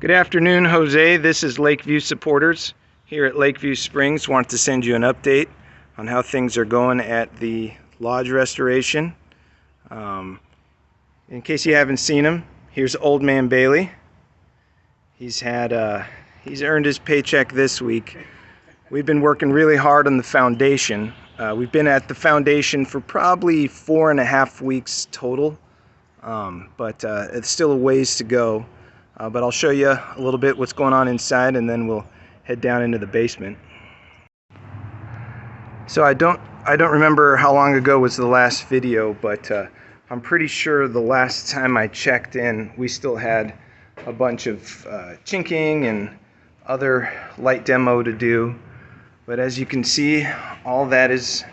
Good afternoon, Jose. This is Lakeview Supporters here at Lakeview Springs. Want to send you an update on how things are going at the lodge restoration. In case you haven't seen him, here's Old Man Bailey. He's earned his paycheck this week. We've been working really hard on the foundation. We've been at the foundation for probably 4.5 weeks total, but it's still a ways to go. But I'll show you a little bit what's going on inside, and then we'll head down into the basement. So I don't remember how long ago was the last video, but I'm pretty sure the last time I checked in, we still had a bunch of chinking and other light demo to do. But as you can see, all that is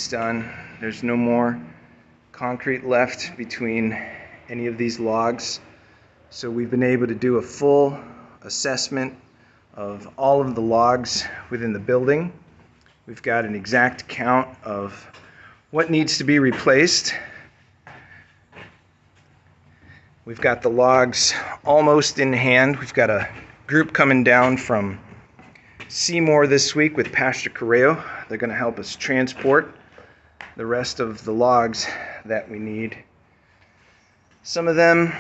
done. There's no more concrete left between any of these logs. So we've been able to do a full assessment of all of the logs within the building. We've got an exact count of what needs to be replaced. We've got the logs almost in hand. We've got a group coming down from Seymour this week with Pastor Correo. They're going to help us transport the rest of the logs that we need. Some of them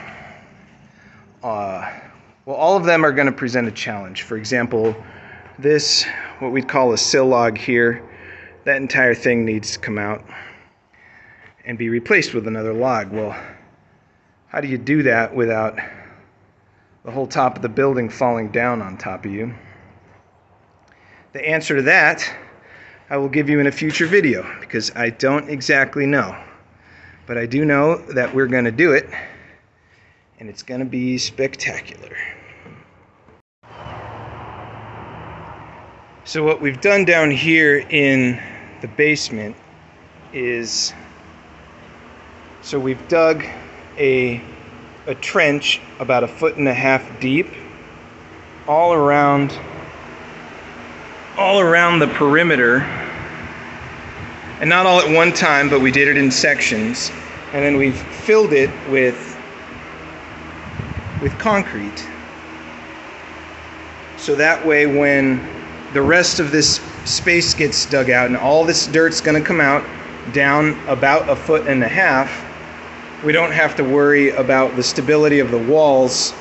all of them are going to present a challenge. For example, this, what we'd call a sill log here, that entire thing needs to come out and be replaced with another log. Well, how do you do that without the whole top of the building falling down on top of you? The answer to that, I will give you in a future video, because I don't exactly know. But I do know that we're going to do it, and it's going to be spectacular. So what we've done down here in the basement is, so we've dug a trench about 1.5 feet deep all around the perimeter, and not all at one time, but we did it in sections, and then we've filled it with concrete. So that way, when the rest of this space gets dug out and all this dirt's going to come out down about 1.5 feet, we don't have to worry about the stability of the walls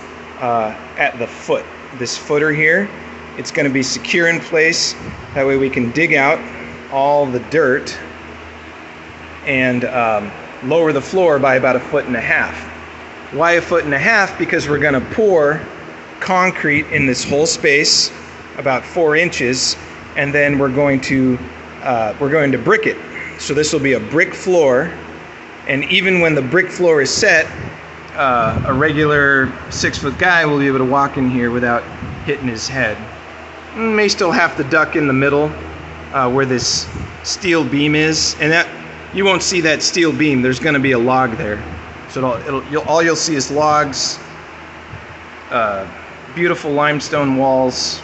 at the foot. This footer here, it's going to be secure in place. That way we can dig out all the dirt and lower the floor by about 1.5 feet. Why 1.5 feet? Because we're going to pour concrete in this whole space about 4 inches, and then we're going to brick it. So this will be a brick floor, and even when the brick floor is set, a regular 6-foot guy will be able to walk in here without hitting his head. May still have to duck in the middle where this steel beam is, and that you won't see that steel beam. There's going to be a log there. So all you'll see is logs, beautiful limestone walls,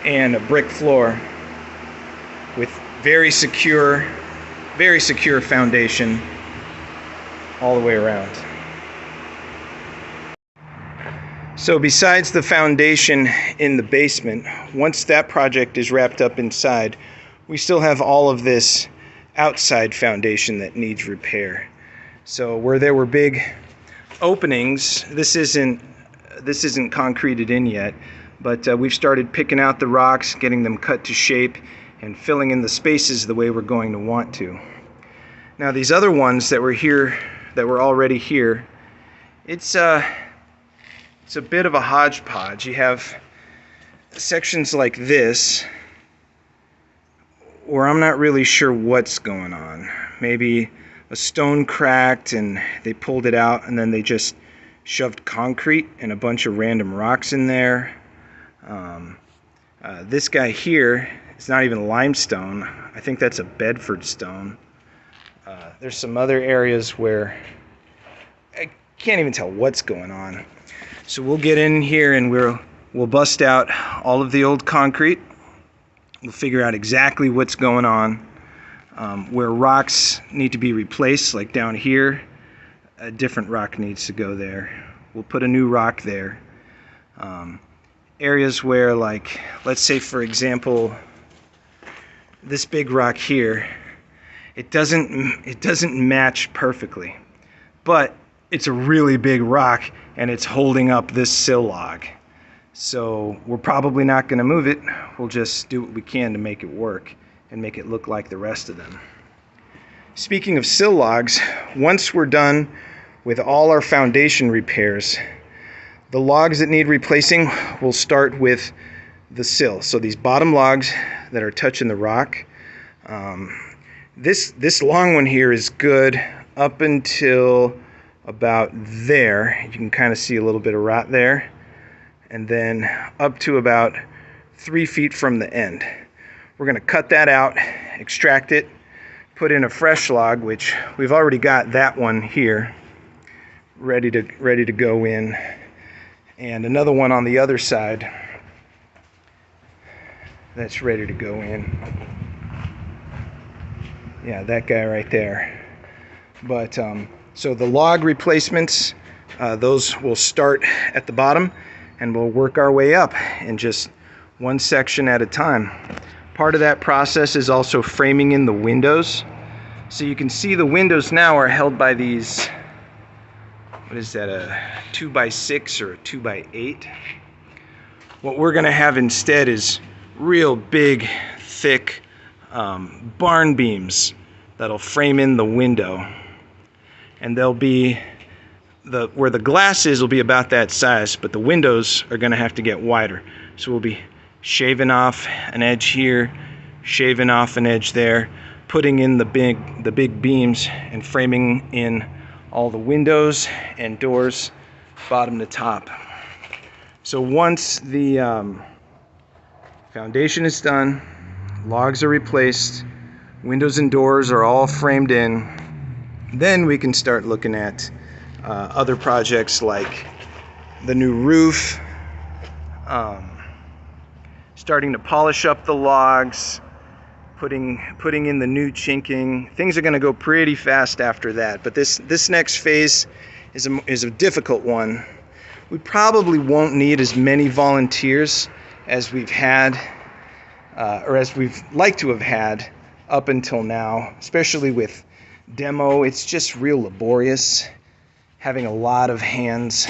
and a brick floor with very secure foundation all the way around. So besides the foundation in the basement, once that project is wrapped up inside, we still have all of this outside foundation that needs repair. So where there were big openings, this isn't concreted in yet, but we've started picking out the rocks, getting them cut to shape, and filling in the spaces the way we're going to want to. Now these other ones that were here, that were already here, it's a bit of a hodgepodge. You have sections like this where I'm not really sure what's going on. Maybe a stone cracked and they pulled it out, and then they just shoved concrete and a bunch of random rocks in there. This guy here, it's not even limestone. I think that's a Bedford stone. There's some other areas where I can't even tell what's going on. So we'll get in here and we'll bust out all of the old concrete. We'll figure out exactly what's going on. Where rocks need to be replaced, like down here, a different rock needs to go there. We'll put a new rock there. Areas where, like, let's say for example, this big rock here, it doesn't match perfectly, but it's a really big rock and it's holding up this sill log. So we're probably not going to move it. We'll just do what we can to make it work and make it look like the rest of them. Speaking of sill logs, once we're done with all our foundation repairs, the logs that need replacing will start with the sill. So these bottom logs that are touching the rock, this long one here is good up until about there. You can kind of see a little bit of rot there, and then up to about 3 feet from the end. We're going to cut that out, extract it, put in a fresh log, which we've already got that one here ready to go in, and another one on the other side that's ready to go in. Yeah, that guy right there. But so the log replacements, those will start at the bottom and we'll work our way up in just one section at a time. Part of that process is also framing in the windows. So you can see the windows now are held by these, what is that, a 2x6 or a 2x8? What we're going to have instead is real big, thick barn beams that'll frame in the window. And they'll be, where the glass is will be about that size, but the windows are going to have to get wider. So we'll be shaving off an edge here, shaving off an edge there, putting in the big beams and framing in all the windows and doors bottom to top. So once the foundation is done, logs are replaced, windows and doors are all framed in, then we can start looking at other projects like the new roof, starting to polish up the logs, putting in the new chinking. Things are going to go pretty fast after that, but this next phase is a difficult one. We probably won't need as many volunteers as we've had, or as we've liked to have had up until now, especially with demo. It's just real laborious, having a lot of hands,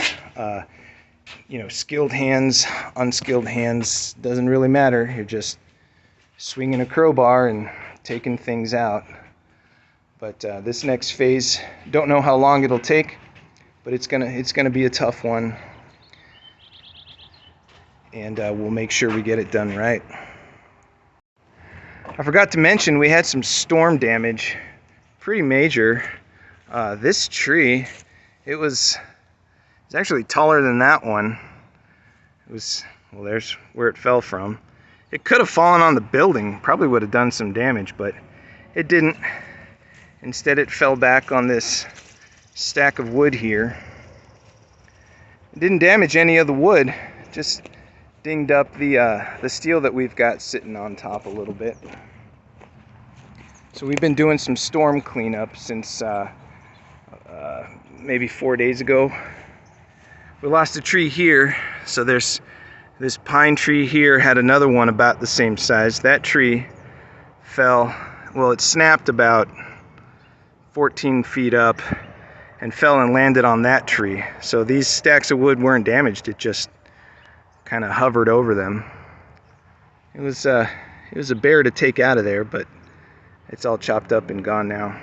skilled hands, unskilled hands, doesn't really matter. You're just swinging a crowbar and taking things out. But this next phase, don't know how long it'll take, but it's gonna be a tough one, and we'll make sure we get it done right. I forgot to mention we had some storm damage, pretty major. This tree, it's actually taller than that one. Well, there's where it fell from. It could have fallen on the building, probably would have done some damage, but it didn't. Instead, it fell back on this stack of wood here. It didn't damage any of the wood, just dinged up the steel that we've got sitting on top a little bit. So we've been doing some storm cleanup since maybe 4 days ago. We lost a tree here, so there's this pine tree here, had another one about the same size. That tree fell, well, it snapped about 14 feet up and fell and landed on that tree. So these stacks of wood weren't damaged, it just kind of hovered over them. It was a bear to take out of there, but it's all chopped up and gone now.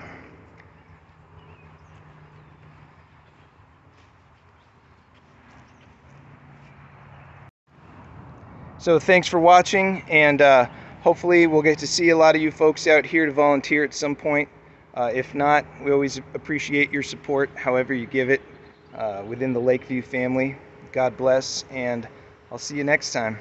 So thanks for watching, and hopefully we'll get to see a lot of you folks out here to volunteer at some point. If not, we always appreciate your support, however you give it, within the Lakeview family. God bless, and I'll see you next time.